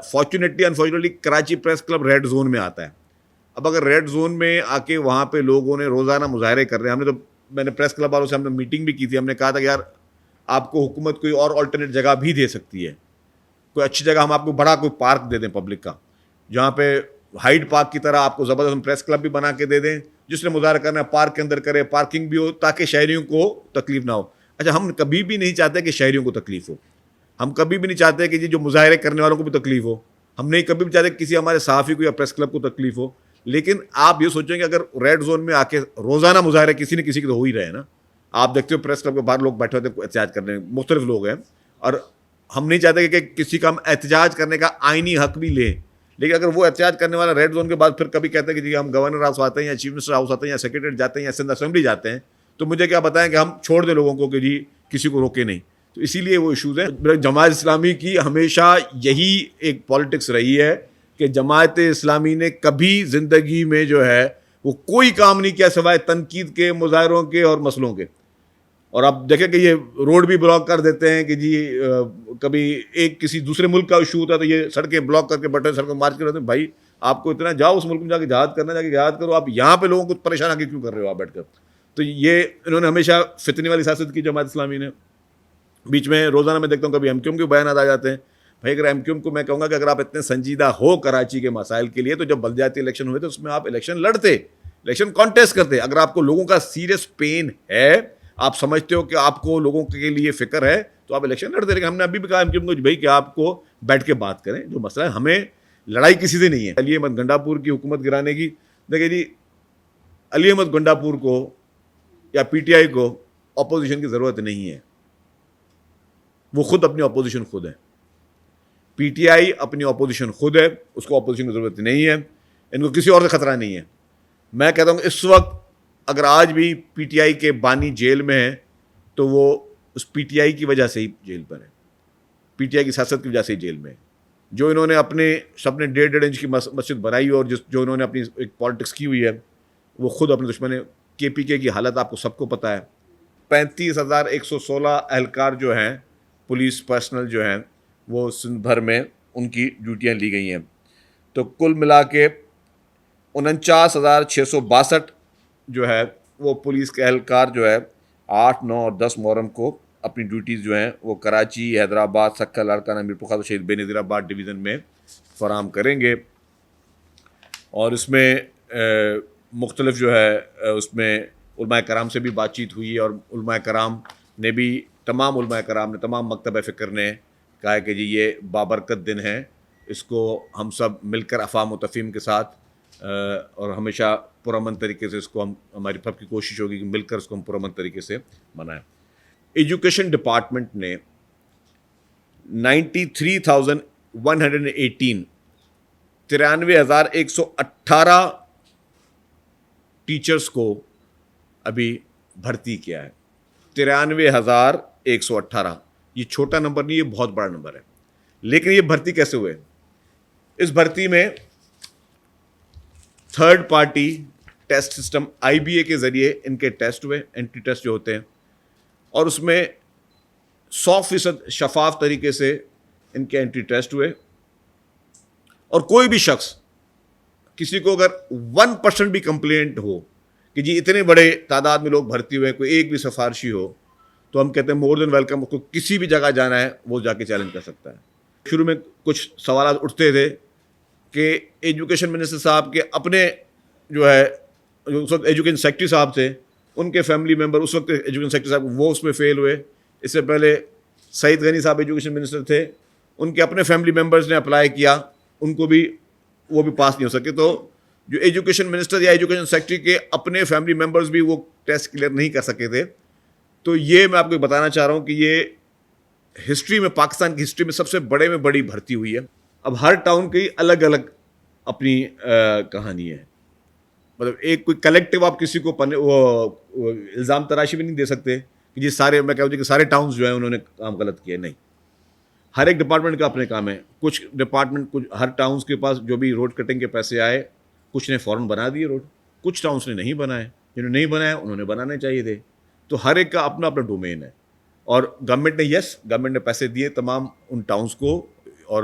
Fortunately unfortunately Karachi press club red zone میں آتا ہے. اب اگر ریڈ زون میں آ کے وہاں پہ لوگوں نے روزانہ مظاہرے کر رہے ہیں, میں نے پریس کلب والوں سے ہم نے میٹنگ بھی کی تھی, ہم نے کہا تھا کہ یار آپ کو حکومت کوئی اور آلٹرنیٹ جگہ بھی دے سکتی ہے, کوئی اچھی جگہ ہم آپ کو بڑا کوئی پارک دے دیں پبلک کا, جہاں پہ ہائیڈ پارک کی طرح آپ کو زبردست ہم پریس کلب بھی بنا کے دے دیں, جس نے مظاہرہ کرنا ہے پارک کے اندر کرے, پارکنگ بھی ہو تاکہ شہریوں کو تکلیف نہ ہو. اچھا, ہم کبھی بھی نہیں چاہتے کہ شہریوں کو تکلیف ہو, ہم کبھی بھی نہیں چاہتے کہ جو مظاہرے کرنے والوں کو بھی تکلیف ہو, ہم نہیں کبھی بھی چاہتے کہ کسی ہمارے صحافی کو یا پریس کلب کو تکلیف ہو. لیکن آپ یہ سوچیں کہ اگر ریڈ زون میں آ کے روزانہ مظاہرے کسی نہ کسی کے تو ہو ہی رہے ہیں نا, آپ دیکھتے ہو پریس کلب کے باہر لوگ بیٹھے ہوتے ہیں احتجاج کرنے, مختلف لوگ ہیں, اور ہم نہیں چاہتے کہ کسی کا ہم احتجاج کرنے کا آئینی حق بھی لیں. لیکن اگر وہ احتجاج کرنے والا ریڈ زون کے بعد پھر کبھی کہتے ہیں کہ جی ہم گورنر ہاؤس آتے ہیں یا چیف منسٹر ہاؤس آتے ہیں یا سیکریٹریٹ جاتے ہیں یا سندھ اسمبلی جاتے ہیں, تو مجھے کیا بتائیں کہ ہم چھوڑ دیں لوگوں کو کہ جی کسی کو روکے نہیں. تو اسی لیے وہ ایشوز ہیں. جماعت اسلامی کی ہمیشہ یہی ایک پالیٹکس رہی ہے کہ جماعت اسلامی نے کبھی زندگی میں جو ہے وہ کوئی کام نہیں کیا سوائے تنقید کے, مظاہروں کے اور مسئلوں کے. اور آپ دیکھیں کہ یہ روڈ بھی بلاک کر دیتے ہیں کہ جی کبھی ایک کسی دوسرے ملک کا ایشو ہوتا ہے تو یہ سڑکیں بلاک کر کے بیٹھے, سڑکیں مارچ کر رہتے ہیں. بھائی آپ کو اتنا جاؤ اس ملک میں جا کے جہاد کرنا, جا کے جہاد کرو, آپ یہاں پہ لوگوں کو پریشان آ کے کیوں کر رہے ہو آپ بیٹھ کر. تو یہ انہوں نے ہمیشہ فتنی والی سیاست کی جماعت اسلامی نے. بیچ میں روزانہ میں دیکھتا ہوں کبھی ایم کیو ایم کے بیانات آ جاتے ہیں. بھائی اگر ایم کیو ایم کو میں کہوں گا کہ اگر آپ اتنے سنجیدہ ہو کراچی کے مسائل کے لیے, تو جب بلدیاتی الیکشن ہوئے تو اس میں آپ الیکشن لڑتے, الیکشن کانٹیسٹ کرتے. اگر آپ کو لوگوں کا سیریس پین ہے, آپ سمجھتے ہو کہ آپ کو لوگوں کے لیے فکر ہے, تو آپ الیکشن لڑتے. لیکن ہم نے ابھی بھی کہا ایم کیو ایم کو بھائی کہ آپ کو بیٹھ کے بات کریں, جو مسئلہ ہے ہمیں لڑائی کسی سے نہیں ہے. علی احمد گنڈا پور کی حکومت گرانے کی, دیکھیں جی علی احمد گنڈا پور کو یا پی ٹی آئی کو اپوزیشن کی ضرورت نہیں ہے, وہ خود اپنی اپوزیشن خود ہے. پی ٹی آئی اپنی اپوزیشن خود ہے, اس کو اپوزیشن کی ضرورت نہیں ہے, ان کو کسی اور سے خطرہ نہیں ہے. میں کہتا ہوں اس وقت اگر آج بھی پی ٹی آئی کے بانی جیل میں ہیں تو وہ اس پی ٹی آئی کی وجہ سے ہی جیل پر ہے, پی ٹی آئی کی سیاست کی وجہ سے ہی جیل میں ہے. جو انہوں نے اپنے سب نے 1.5 انچ کی مسجد بنائی اور جو انہوں نے اپنی ایک پالیٹکس کی ہوئی ہے, وہ خود اپنے دشمن ہے. کے پی کے کی حالت آپ کو سب کو پتہ ہے. 35,116 اہلکار جو ہیں, پولیس پرسنل جو ہیں, وہ سندھ بھر میں ان کی ڈیوٹیاں لی گئی ہیں. تو کل ملا کے 49,662 جو ہے وہ پولیس کے اہلکار جو ہے 8, 9 اور 10 محرم کو اپنی ڈیوٹیز جو ہیں وہ کراچی, حیدرآباد, سکھا, لاڑکانہ, میر پور خاص, شہید بے نظیر آباد ڈویژن میں فراہم کریں گے. اور اس میں مختلف جو ہے اس میں علماء کرام سے بھی بات چیت ہوئی, اور علماء کرام نے بھی, تمام علماء کرام نے, تمام مکتب فکر نے کہا ہے کہ جی یہ بابرکت دن ہے, اس کو ہم سب مل کر افہام و تفہیم کے ساتھ اور ہمیشہ پرامن طریقے سے اس کو ہماری سب کی کوشش ہوگی کہ مل کر اس کو ہم پرامن طریقے سے منائیں. ایجوکیشن ڈپارٹمنٹ نے 93,118 ٹیچرز کو ابھی بھرتی کیا ہے. 93,118, یہ چھوٹا نمبر نہیں, یہ بہت بڑا نمبر ہے. لیکن یہ بھرتی کیسے ہوئے؟ اس بھرتی میں third party test system IBA کے ذریعے ان کے ٹیسٹ ہوئے, انٹری ٹیسٹ جو ہوتے ہیں, اور اس میں 100% شفاف طریقے سے ان کے انٹری ٹیسٹ ہوئے. اور کوئی بھی شخص, کسی کو اگر 1% بھی کمپلینٹ ہو کہ جی اتنے بڑے تعداد میں لوگ بھرتی ہوئے, کوئی ایک بھی سفارشی ہو, تو ہم کہتے ہیں مور دین ویلکم, اس کو کسی بھی جگہ جانا ہے وہ جا کے چیلنج کر سکتا ہے. شروع میں کچھ سوالات اٹھتے تھے کہ ایجوکیشن منسٹر صاحب کے اپنے جو ہے, جو اس وقت ایجوکیشن سیکرٹری صاحب تھے, ان کے فیملی ممبر, اس وقت ایجوکیشن سیکرٹری صاحب, وہ اس میں فیل ہوئے. اس سے پہلے سعید غنی صاحب ایجوکیشن منسٹر تھے, ان کے اپنے فیملی ممبرز نے اپلائی کیا, ان کو بھی وہ بھی پاس نہیں ہو سکے. تو جو ایجوکیشن منسٹر یا ایجوکیشن سیکرٹری کے اپنے فیملی ممبرز بھی وہ ٹیسٹ کلیئر نہیں کر سکے تھے. تو یہ میں آپ کو بتانا چاہ رہا ہوں کہ یہ ہسٹری میں, پاکستان کی ہسٹری میں سب سے بڑے میں بڑی بھرتی ہوئی ہے. اب ہر ٹاؤن کی الگ الگ اپنی کہانی ہے, مطلب ایک کوئی کلیکٹیو آپ کسی کو وہ الزام تراشی بھی نہیں دے سکتے کہ جی سارے, میں کہوں کہ سارے ٹاؤنز جو ہیں انہوں نے کام غلط کیا. نہیں, ہر ایک ڈپارٹمنٹ کا اپنے کام ہے. کچھ ڈپارٹمنٹ, کچھ ہر ٹاؤنز کے پاس جو بھی روڈ کٹنگ کے پیسے آئے, کچھ نے فوراً بنا دیے روڈ, کچھ ٹاؤنز نے نہیں بنائے, جنہوں نے نہیں بنایا انہوں نے بنانے چاہیے تھے. تو ہر ایک کا اپنا اپنا ڈومین ہے. اور گورنمنٹ نے پیسے دیے تمام ان ٹاؤنز کو, اور